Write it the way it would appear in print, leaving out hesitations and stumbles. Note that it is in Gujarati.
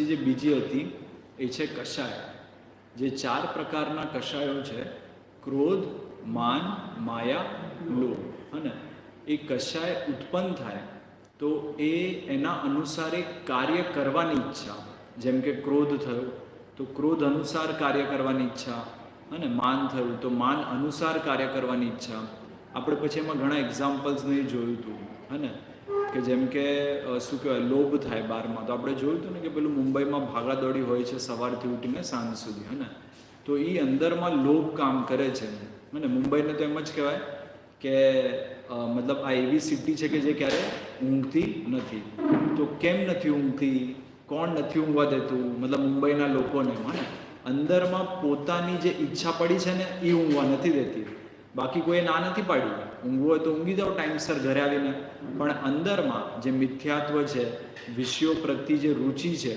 જે બીજી હતી એ છે કષાય. જે 4 પ્રકારના કષાયો છે: ક્રોધ, માન, માયા, લોભ. અને એ કષાય ઉત્પન્ન થાય તો એના અનુસાર કાર્ય કરવાની ઈચ્છા. જેમ કે ક્રોધ થયો તો ક્રોધ અનુસાર કાર્ય કરવાની ઈચ્છા, અને માન થયું તો માન અનુસાર કાર્ય કરવાની ઈચ્છા. આપણે પછી એમાં ઘણા એક્ઝામ્પલ્સને જોયું હતું, હે ને, કે જેમ કે શું કહેવાય, લોભ થાય 12માં. તો આપણે જોયું હતું ને કે પેલું મુંબઈમાં ભાગાદોડી હોય છે સવારથી ઉઠીને સાંજ સુધી, હે ને. તો એ અંદરમાં લોભ કામ કરે છે. અને મુંબઈને તો એમ જ કહેવાય કે મતલબ આ એવી સિટી છે કે જે ક્યારે ઊંઘતી નથી. તો કેમ નથી ઊંઘતી? કોણ નથી ઊંઘવા દેતું? મતલબ મુંબઈના લોકોને, હે, અંદરમાં પોતાની જે ઈચ્છા પડી છે ને એ ઊંઘવા નથી દેતી. બાકી કોઈ ના નથી પાડી, ઊંઘવું હોય તો ઊંઘી જાઓ ટાઈમસર ઘરે આવીને. પણ અંદરમાં જે મિથ્યાત્વ છે, વિષયો પ્રત્યે જે રુચિ છે,